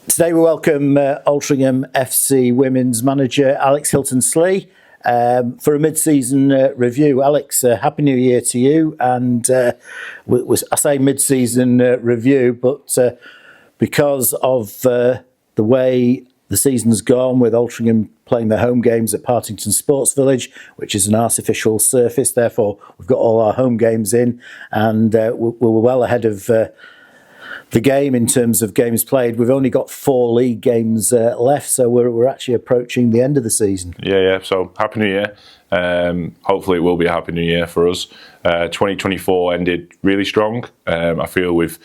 Today we welcome Altrincham FC Women's manager Alex-Hilton Slee for a mid-season review. Alex, Happy New Year to you. And I say mid-season review, but because of the way the season's gone, with Altrincham playing their home games at Partington Sports Village, which is an artificial surface, therefore we've got all our home games in, and we're well ahead of the game in terms of games played. We've only got 4 league games left, so we're actually approaching the end of the season. Yeah. So Happy New Year. Hopefully it will be a Happy New Year for us. 2024 ended really strong. I feel we've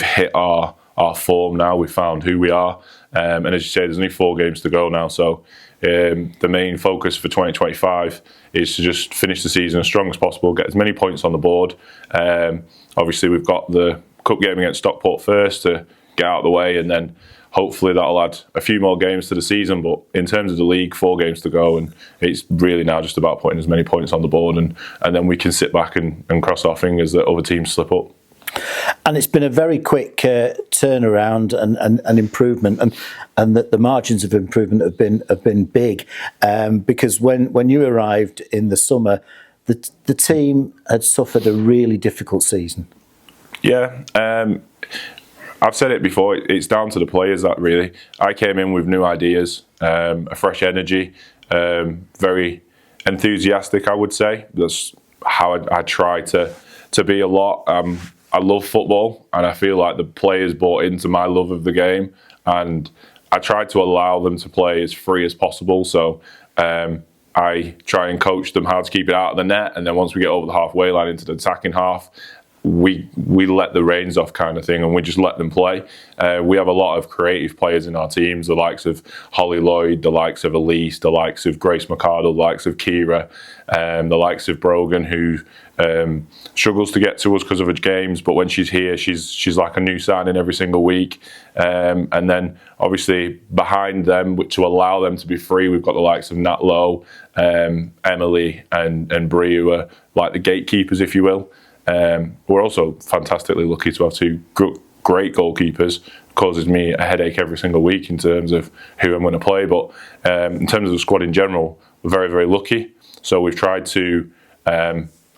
hit our form now. We've found who we are. And as you say, there's only 4 games to go now. So the main focus for 2025 is to just finish the season as strong as possible, get as many points on the board. Obviously, we've got the Cup game against Stockport first to get out of the way, and then hopefully that'll add a few more games to the season. But in terms of the league, 4 games to go, and it's really now just about putting as many points on the board, and then we can sit back and cross our fingers that other teams slip up. And it's been a very quick turnaround and improvement, and that the margins of improvement have been big, because when you arrived in the summer, the team had suffered a really difficult season. Yeah, I've said it before, it's down to the players that really. I came in with new ideas, a fresh energy, very enthusiastic, I would say. That's how I try to be a lot. I love football, and I feel like the players bought into my love of the game, and I try to allow them to play as free as possible. So I try and coach them how to keep it out of the net, and then once we get over the halfway line into the attacking half, we let the reins off, kind of thing, and we just let them play. We have a lot of creative players in our teams, the likes of Holly Lloyd, the likes of Elise, the likes of Grace McArdle, the likes of Kira, the likes of Brogan, who struggles to get to us because of her games, but when she's here, she's like a new signing every single week. And then obviously behind them, to allow them to be free, we've got the likes of Nat Lowe, Emily and Brie, who are like the gatekeepers, if you will. We're also fantastically lucky to have 2 great goalkeepers. It causes me a headache every single week in terms of who I'm going to play, but in terms of the squad in general, we're very, very lucky. So we've tried to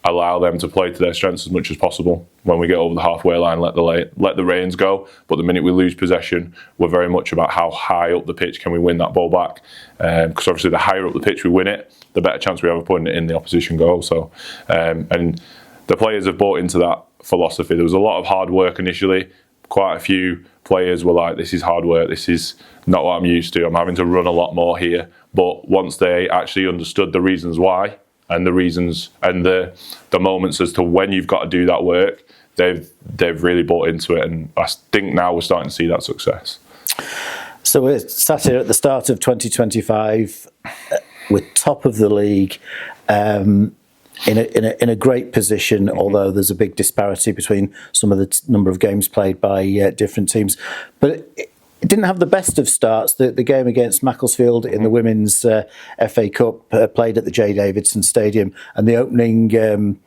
allow them to play to their strengths as much as possible. When we get over the halfway line, let the reins go. But the minute we lose possession, we're very much about how high up the pitch can we win that ball back. Because obviously the higher up the pitch we win it, the better chance we have of putting it in the opposition goal. So and the players have bought into that philosophy. There was a lot of hard work initially. Quite a few players were like, this is hard work, this is not what I'm used to, I'm having to run a lot more here. But once they actually understood the reasons why, and the reasons and the moments as to when you've got to do that work, they've really bought into it, and I think now we're starting to see that success. So we're sat here at the start of 2025, we're top of the league, in a great position, although there's a big disparity between some of the number of games played by different teams. But it didn't have the best of starts. The game against Macclesfield in the Women's FA Cup, played at the J Davidson Stadium, and the opening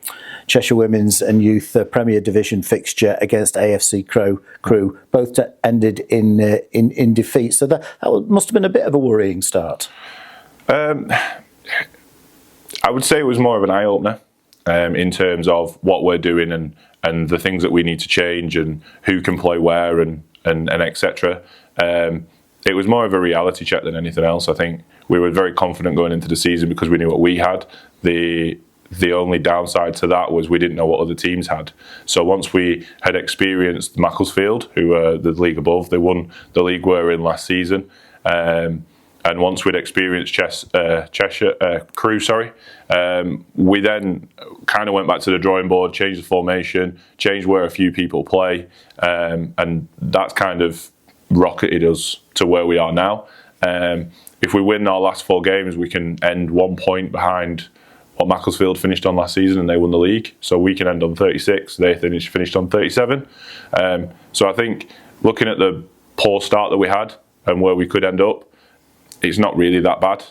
Cheshire Women's and Youth Premier Division fixture against AFC Crewe both ended in defeat. So that must have been a bit of a worrying start. I would say it was more of an eye-opener in terms of what we're doing and the things that we need to change and who can play where and etc. It was more of a reality check than anything else. I think we were very confident going into the season because we knew what we had. The only downside to that was we didn't know what other teams had. So once we had experienced Macclesfield, who were the league above, they won the league we're in last season. And once we'd experienced Crewe, we then kind of went back to the drawing board, changed the formation, changed where a few people play, and that's kind of rocketed us to where we are now. If we win our last 4 games, we can end 1 point behind what Macclesfield finished on last season, and they won the league. So we can end on 36, they finished on 37. So I think looking at the poor start that we had and where we could end up, it's not really that bad.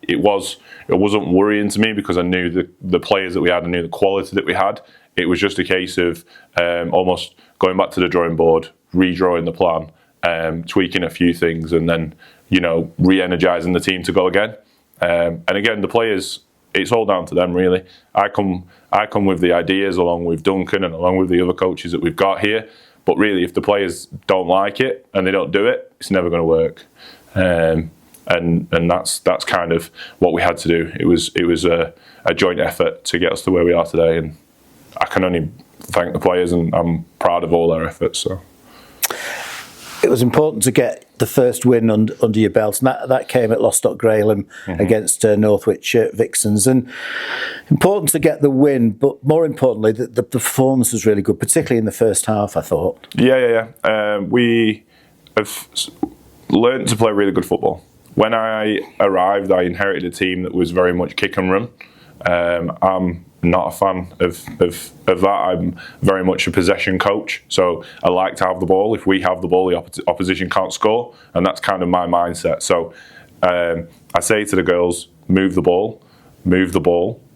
It wasn't worrying to me because I knew the players that we had, I knew the quality that we had. It was just a case of almost going back to the drawing board, redrawing the plan, tweaking a few things, and then re-energising the team to go again. And again, the players, it's all down to them really. I come with the ideas along with Duncan and along with the other coaches that we've got here. But really, if the players don't like it and they don't do it, it's never going to work. And that's kind of what we had to do. It was a joint effort to get us to where we are today, and I can only thank the players, and I'm proud of all their efforts. So it was important to get the first win under your belt, and that came at Lostock Graham against Northwich Vixens. And important to get the win, but more importantly, the performance was really good, particularly in the first half, I thought. Yeah. We have learned to play really good football. When I arrived, I inherited a team that was very much kick and run. I'm not a fan of that. I'm very much a possession coach, so I like to have the ball. If we have the ball, the opposition can't score, and that's kind of my mindset. So I say to the girls, move the ball,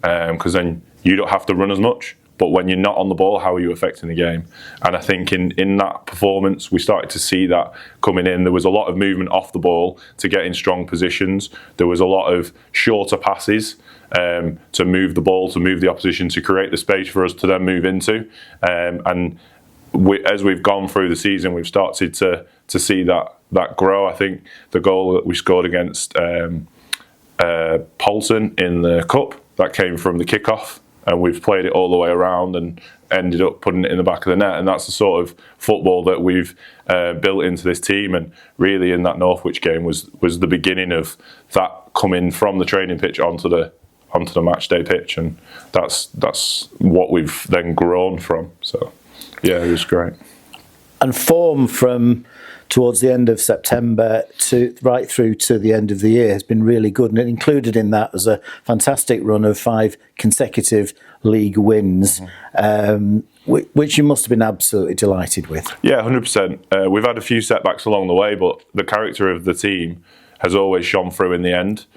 because then you don't have to run as much. But when you're not on the ball, how are you affecting the game? And I think in that performance, we started to see that coming in. There was a lot of movement off the ball to get in strong positions. There was a lot of shorter passes to move the ball, to move the opposition, to create the space for us to then move into. As we've gone through the season, we've started to see that grow. I think the goal that we scored against Polton in the Cup, that came from the kickoff. And we've played it all the way around and ended up putting it in the back of the net. And that's the sort of football that we've built into this team. And really, in that Northwich game was the beginning of that coming from the training pitch onto the match day pitch. And that's what we've then grown from. So, yeah, it was great. And form from towards the end of September to right through to the end of the year has been really good, and included in that was a fantastic run of 5 consecutive league wins, which you must have been absolutely delighted with. Yeah, 100%. We've had a few setbacks along the way, but the character of the team has always shone through in the end.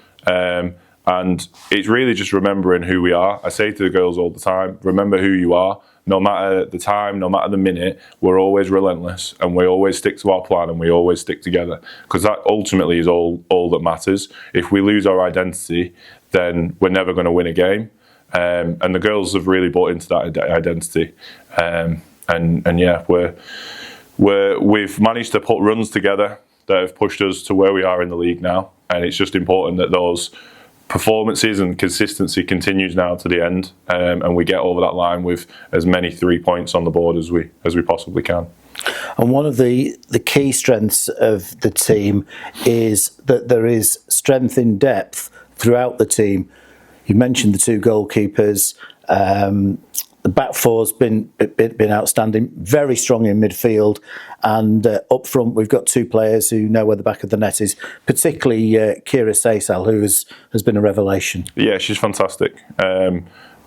And it's really just remembering who we are. I say to the girls all the time, remember who you are. No matter the time, no matter the minute, we're always relentless, and we always stick to our plan, and we always stick together, because that ultimately is all that matters. If we lose our identity, then we're never going to win a game. And the girls have really bought into that identity. And yeah, we've managed to put runs together that have pushed us to where we are in the league now, and it's just important that those performances and consistency continues now to the end, and we get over that line with as many 3 points on the board as we possibly can. And one of the key strengths of the team is that there is strength in depth throughout the team. You mentioned the 2 goalkeepers. The back four's been outstanding, very strong in midfield, and up front we've got 2 players who know where the back of the net is, particularly Asel, who has been a revelation. Yeah, she's fantastic.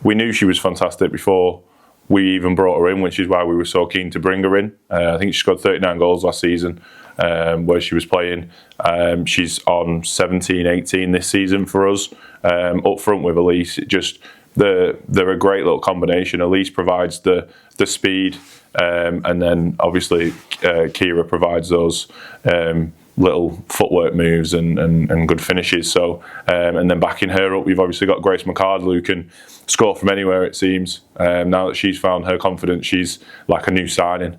We knew she was fantastic before we even brought her in, which is why we were so keen to bring her in. I think she scored 39 goals last season where she was playing. She's on 17-18 this season for us. Up front with Elise, they're a great little combination. Elise provides the speed, and then obviously Kira provides those little footwork moves and good finishes. So, and then backing her up, we've obviously got Grace McCardle, who can score from anywhere, it seems. Now that she's found her confidence, she's like a new signing.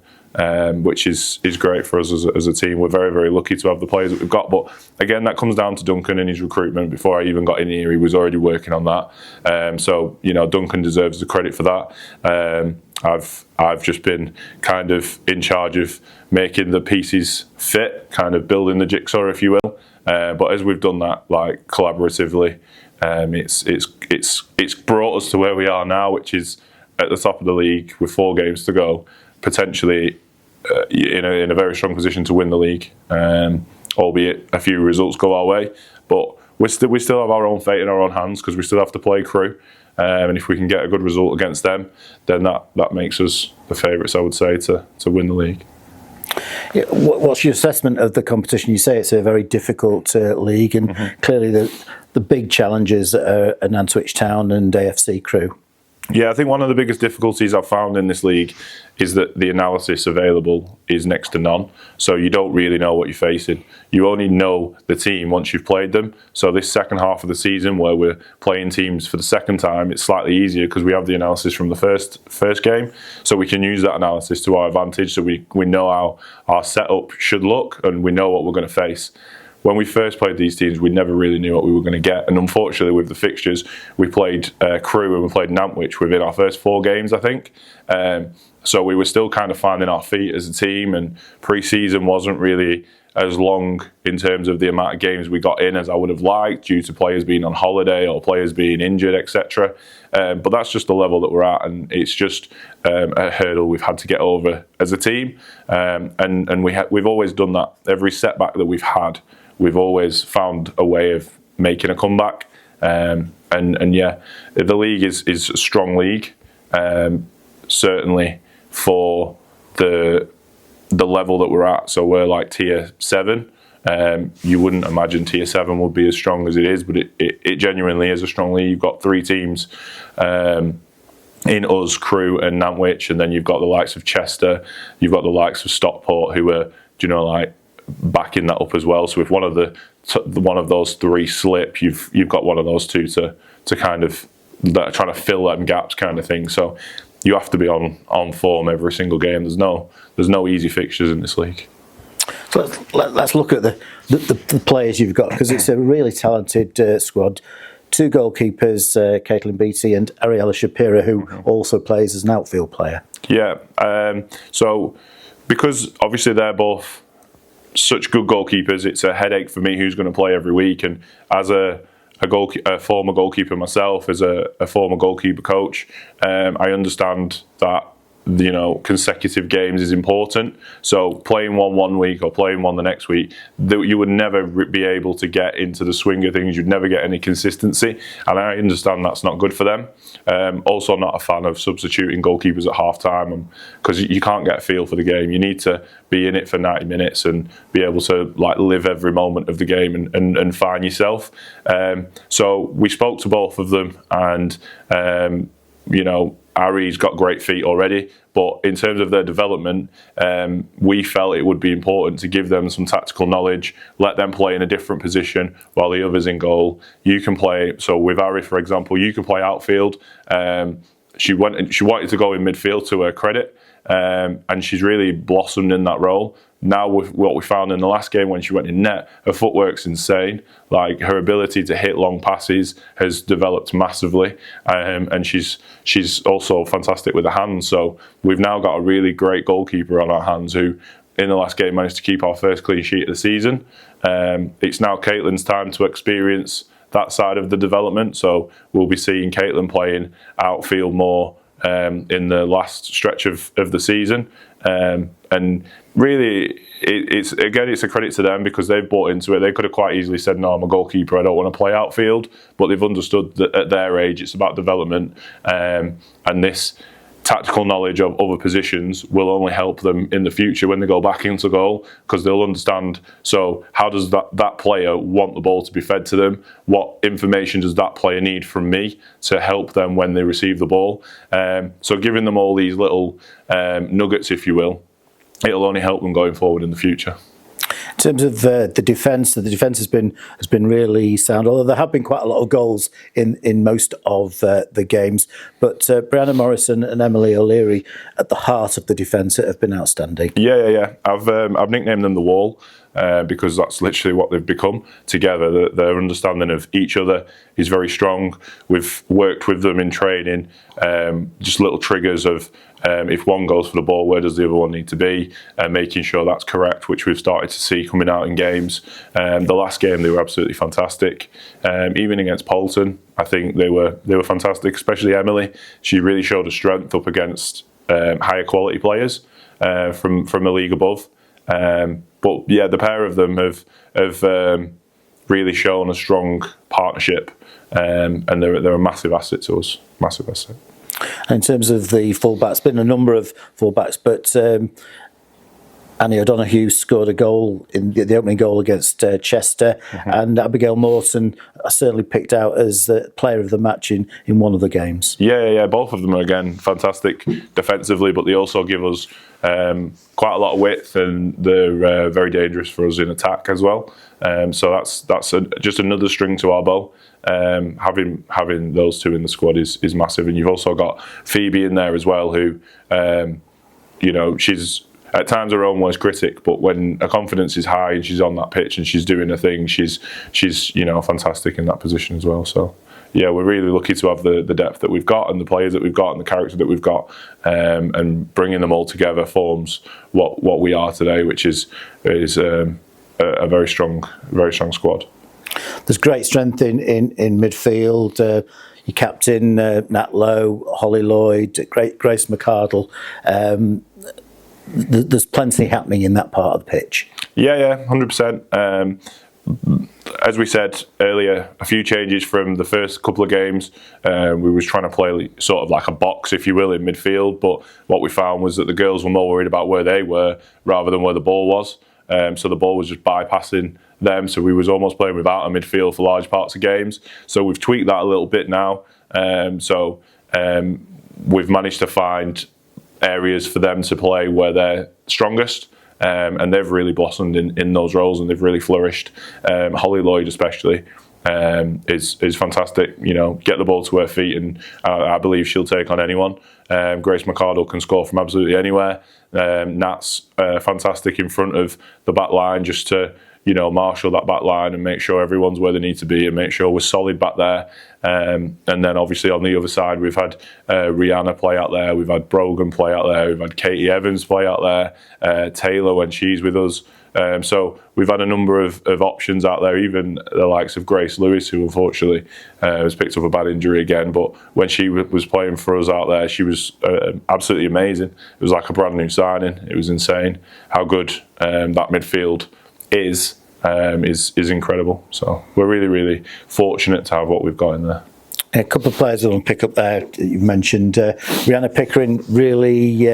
Which is great for us as a team. We're very, very lucky to have the players that we've got. But again, that comes down to Duncan and his recruitment. Before I even got in here, he was already working on that. So Duncan deserves the credit for that. I've just been kind of in charge of making the pieces fit, kind of building the jigsaw, if you will. But as we've done that, like collaboratively, it's brought us to where we are now, which is at the top of the league with 4 games to go. Potentially in a very strong position to win the league, albeit a few results go our way. But we still have our own fate in our own hands, because we still have to play Crewe. And if we can get a good result against them, then that makes us the favourites, I would say, to win the league. Yeah, what's your assessment of the competition? You say it's a very difficult league, and clearly the big challenges are Nantwich Town and AFC Crewe. Yeah, I think one of the biggest difficulties I've found in this league is that the analysis available is next to none. So you don't really know what you're facing. You only know the team once you've played them. So this second half of the season, where we're playing teams for the second time, it's slightly easier because we have the analysis from the first game. So we can use that analysis to our advantage. So we know how our setup should look, and we know what we're going to face. When we first played these teams, we never really knew what we were going to get. And unfortunately, with the fixtures, we played Crewe and we played Nantwich within our first 4 games, I think. So we were still kind of finding our feet as a team, and pre-season wasn't really as long in terms of the amount of games we got in as I would have liked, due to players being on holiday or players being injured, etc. But that's just the level that we're at, and it's just a hurdle we've had to get over as a team. And we've always done that. Every setback that we've had, we've always found a way of making a comeback. And yeah, the league is a strong league, certainly for the level that we're at. So we're like tier 7. You wouldn't imagine tier 7 would be as strong as it is, but it genuinely is a strong league. You've got 3 teams in us, Crewe and Nantwich, and then you've got the likes of Chester, you've got the likes of Stockport, who are, like, backing that up as well. So if one of those 3 slip, you've got one of those 2 to kind of that are trying to fill them gaps, kind of thing. So you have to be on form every single game. There's no easy fixtures in this league. So let's look at the players you've got, because it's a really talented squad. 2 goalkeepers, Caitlin Beattie and Ariella Shapira, who also plays as an outfield player. Yeah. So because obviously they're both such good goalkeepers, it's a headache for me who's going to play every week. And as a former goalkeeper myself, as a former goalkeeper coach, I understand that consecutive games is important. So playing one week or playing one the next week, you would never be able to get into the swing of things. You'd never get any consistency, and I understand that's not good for them. Also, not a fan of substituting goalkeepers at half time, because you can't get a feel for the game. You need to be in it for 90 minutes and be able to live every moment of the game and find yourself. So we spoke to both of them, and Ari's got great feet already, but in terms of their development, we felt it would be important to give them some tactical knowledge, let them play in a different position while the other's in goal. You can play, so with Ari, for example, you can play outfield. She wanted to go in midfield, to her credit, and she's really blossomed in that role. Now, with what we found in the last game when she went in net, her footwork's insane. Like, her ability to hit long passes has developed massively, and she's also fantastic with the hands. So we've now got a really great goalkeeper on our hands who, in the last game, managed to keep our first clean sheet of the season. It's now Caitlin's time to experience that side of the development. So we'll be seeing Caitlin playing outfield more in the last stretch of the season. And really, it's a credit to them, because they've bought into it. They could have quite easily said, no, I'm a goalkeeper, I don't want to play outfield, but they've understood that at their age it's about development, and this tactical knowledge of other positions will only help them in the future when they go back into goal, because they'll understand, so how does that player want the ball to be fed to them? What information does that player need from me to help them when they receive the ball? So giving them all these little nuggets, if you will, it'll only help them going forward in the future. In terms of the defence has been really sound, although there have been quite a lot of goals in most of the games. But Brianna Morrison and Emily O'Leary at the heart of the defence have been outstanding. Yeah. I've nicknamed them the Wall, because that's literally what they've become together. Their understanding of each other is very strong. We've worked with them in training, just little triggers of if one goes for the ball, where does the other one need to be, making sure that's correct, which we've started to see coming out in games. The last game, they were absolutely fantastic. Even against Poulton, I think they were fantastic, especially Emily. She really showed her strength up against higher quality players from the league above. But yeah, the pair of them have really shown a strong partnership, and they're a massive asset to us. Massive asset. In terms of the fullbacks, been a number of fullbacks, but Annie O'Donoghue scored a goal in the opening goal against Chester, and Abigail Morton certainly picked out as the player of the match in one of the games. Yeah. Both of them are, again, fantastic defensively, but they also give us quite a lot of width, and they're very dangerous for us in attack as well. So that's just another string to our bow. Having those two in the squad is massive, and you've also got Phoebe in there as well, who she's at times her own worst critic, but when her confidence is high and she's on that pitch and she's doing her thing, she's fantastic in that position as well. So yeah, we're really lucky to have the depth that we've got and the players that we've got and the character that we've got, and bringing them all together forms what we are today, which is a very strong squad. There's great strength in midfield. Your captain, Nat Lowe, Holly Lloyd, Grace McArdle. There's plenty happening in that part of the pitch. Yeah, 100%. As we said earlier, a few changes from the first couple of games. We was trying to play sort of like a box, if you will, in midfield, but what we found was that the girls were more worried about where they were rather than where the ball was. So the ball was just bypassing them, so we was almost playing without a midfield for large parts of games. So we've tweaked that a little bit now. We've managed to find areas for them to play where they're strongest, and they've really blossomed in those roles, and they've really flourished. Holly Lloyd especially is fantastic. Get the ball to her feet, and I believe she'll take on anyone. Grace McArdle can score from absolutely anywhere. Nat's fantastic in front of the back line, just to marshal that back line and make sure everyone's where they need to be and make sure we're solid back there. And then obviously on the other side, we've had Rihanna play out there, we've had Brogan play out there, we've had Katie Evans play out there, Taylor when she's with us. So we've had a number of options out there, even the likes of Grace Lewis, who unfortunately has picked up a bad injury again. But when she was playing for us out there, she was absolutely amazing. It was like a brand new signing. It was insane how good that midfield is incredible. So we're really, really fortunate to have what we've got in there. A couple of players I want to pick up there. You mentioned Rihanna Pickering, really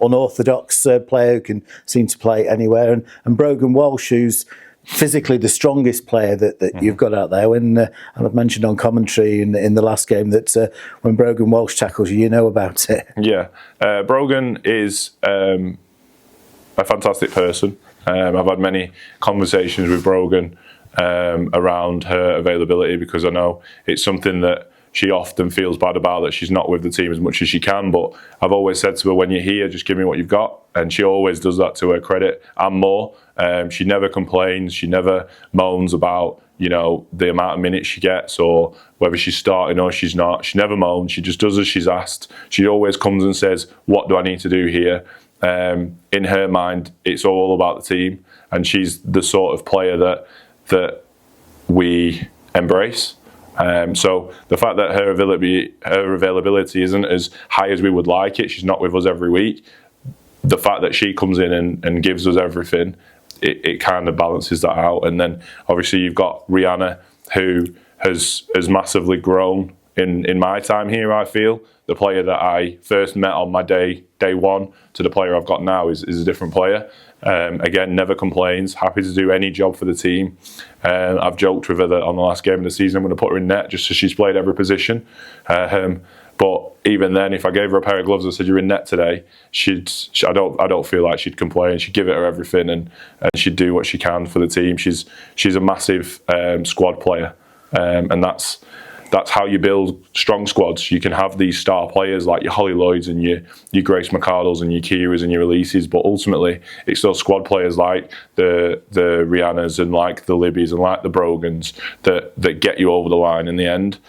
unorthodox player who can seem to play anywhere, and Brogan Walsh, who's physically the strongest player that you've got out there. And I've mentioned on commentary in the last game that when Brogan Walsh tackles you, you know about it. Yeah, Brogan is a fantastic person. I've had many conversations with Brogan around her availability, because I know it's something that she often feels bad about, that she's not with the team as much as she can. But I've always said to her, when you're here, just give me what you've got. And she always does that, to her credit, and more. She never complains. She never moans about the amount of minutes she gets or whether she's starting or she's not. She never moans. She just does as she's asked. She always comes and says, what do I need to do here? In her mind, it's all about the team, and she's the sort of player that we embrace. So the fact that her availability isn't as high as we would like it, she's not with us every week. The fact that she comes in and gives us everything, it kind of balances that out. And then obviously you've got Rihanna, who has massively grown in my time here. I feel the player that I first met on my day one to the player I've got now is a different player. Again, never complains, happy to do any job for the team. I've joked with her that on the last game of the season I'm going to put her in net, just so she's played every position. But even then, if I gave her a pair of gloves and said, you're in net today, I don't feel like she'd complain. She'd give it her everything, and she'd do what she can for the team. She's a massive squad player, and that's how you build strong squads. You can have these star players like your Holly Lloyds and your Grace McArdles and your Kiras and your Elises, but ultimately it's those squad players like the Rihannas and like the Libbies and like the Brogans that get you over the line in the end,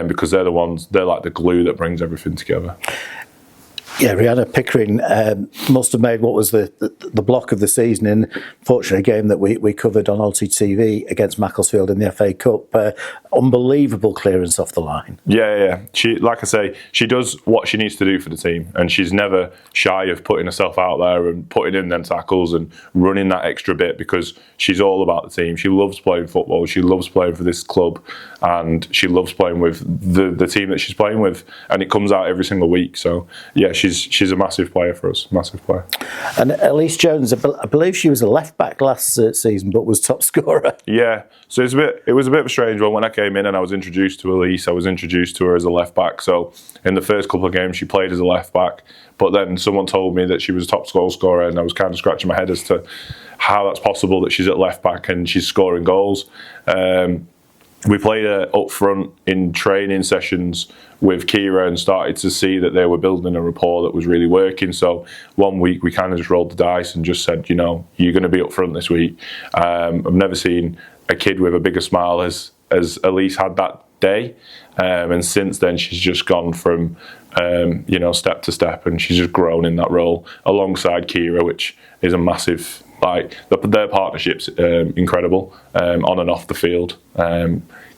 because they're like the glue that brings everything together. Yeah, Rihanna Pickering must have made what was the block of the season, in fortunately a game that we covered on Alti TV against Macclesfield in the FA Cup. Unbelievable clearance off the line. Yeah. She, like I say, she does what she needs to do for the team, and she's never shy of putting herself out there and putting in them tackles and running that extra bit, because she's all about the team. She loves playing football. She loves playing for this club, and she loves playing with the team that she's playing with, and it comes out every single week. So yeah, she's she's a massive player for us, massive player. And Elise Jones, I believe she was a left back last season, but was top scorer. Yeah, so it was a bit of a strange one. When I came in and I was introduced to Elise, I was introduced to her as a left back. So in the first couple of games, she played as a left back, but then someone told me that she was a top goal scorer, and I was kind of scratching my head as to how that's possible that she's at left back and she's scoring goals. We played her up front in training sessions with Kira and started to see that they were building a rapport that was really working. So one week we kind of just rolled the dice and just said, you know, you're going to be up front this week. I've never seen a kid with a bigger smile as Elise had that day. And since then she's just gone from, you know, step to step, and she's just grown in that role alongside Kira, which is a massive, like, their partnership's incredible on and off the field.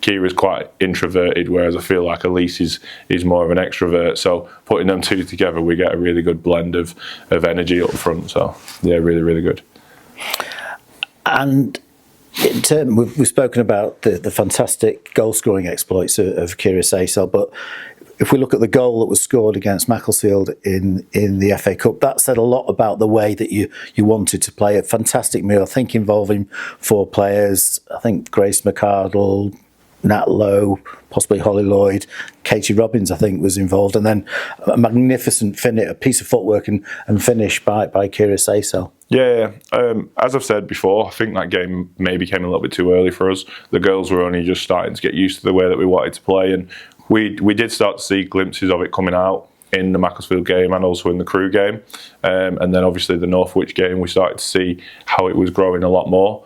Kira's quite introverted, whereas I feel like Elise is more of an extrovert. So putting them two together, we get a really good blend of energy up front. So yeah, really, really good. And in terms, we've spoken about the fantastic goal-scoring exploits of Kira Asel, but if we look at the goal that was scored against Macclesfield in the FA Cup, that said a lot about the way that you wanted to play. A fantastic meal, I think, involving 4 players. I think Grace McArdle, Nat Lowe, possibly Holly Lloyd, Katie Robbins, I think, was involved, and then a magnificent finish, a piece of footwork and finish by Kira Asel. Yeah, as I've said before, I think that game maybe came a little bit too early for us. The girls were only just starting to get used to the way that we wanted to play, and we did start to see glimpses of it coming out in the Macclesfield game and also in the Crewe game. And then obviously the Northwich game, we started to see how it was growing a lot more.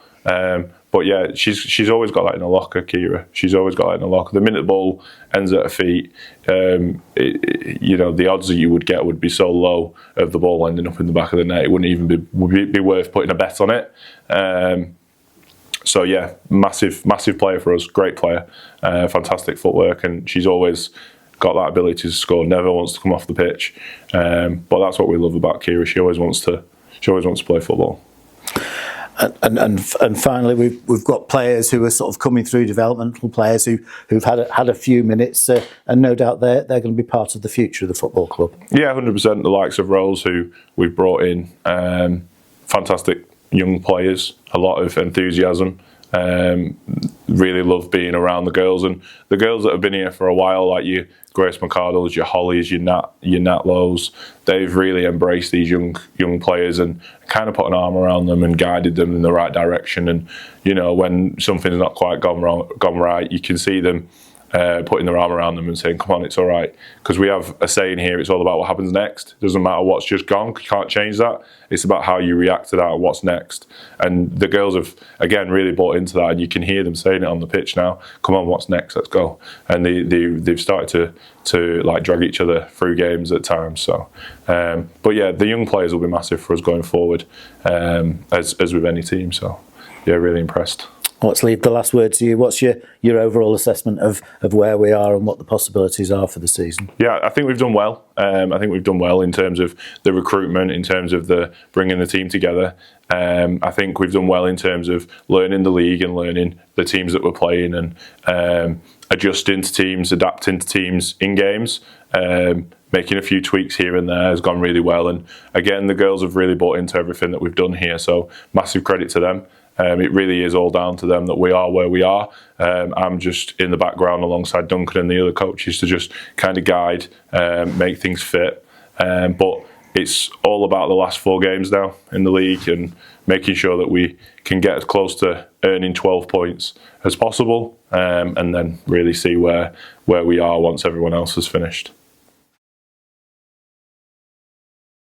But yeah, she's always got that in her locker, Kira. She's always got that in her locker. The minute the ball ends at her feet, you know, the odds that you would get would be so low of the ball ending up in the back of the net, it wouldn't even be worth putting a bet on it. So yeah, massive player for us, great player, fantastic footwork, and she's always got that ability to score. Never wants to come off the pitch, but that's what we love about Kira. She always wants to play football. And finally, we've got players who are sort of coming through, developmental players who've had a few minutes, and no doubt they're going to be part of the future of the football club. Yeah, 100%. The likes of Rose, who we've brought in, fantastic young players, a lot of enthusiasm. Really love being around the girls, and the girls that have been here for a while, like your Grace McArdles, your Hollies, your Nat Lows, they've really embraced these young players and kind of put an arm around them and guided them in the right direction. And you know, when something's not quite gone right, you can see them putting their arm around them and saying, come on, it's all right. Because we have a saying here, it's all about what happens next. It doesn't matter what's just gone, you can't change that. It's about how you react to that and what's next. And the girls have, again, really bought into that, and you can hear them saying it on the pitch now. Come on, what's next? Let's go. And they've started to like drag each other through games at times. So, but yeah, the young players will be massive for us going forward, as with any team. So, yeah, really impressed. Let's leave the last word to you. What's your overall assessment of where we are and what the possibilities are for the season? Yeah, I think we've done well. I think we've done well in terms of the recruitment, in terms of the bringing the team together. I think we've done well in terms of learning the league and learning the teams that we're playing, and adjusting to teams, adapting to teams in games. Making a few tweaks here and there has gone really well. And again, the girls have really bought into everything that we've done here. So massive credit to them. It really is all down to them that we are where we are. I'm just in the background alongside Duncan and the other coaches to just kind of guide, make things fit. But it's all about the last 4 games now in the league and making sure that we can get as close to earning 12 points as possible, and then really see where we are once everyone else has finished.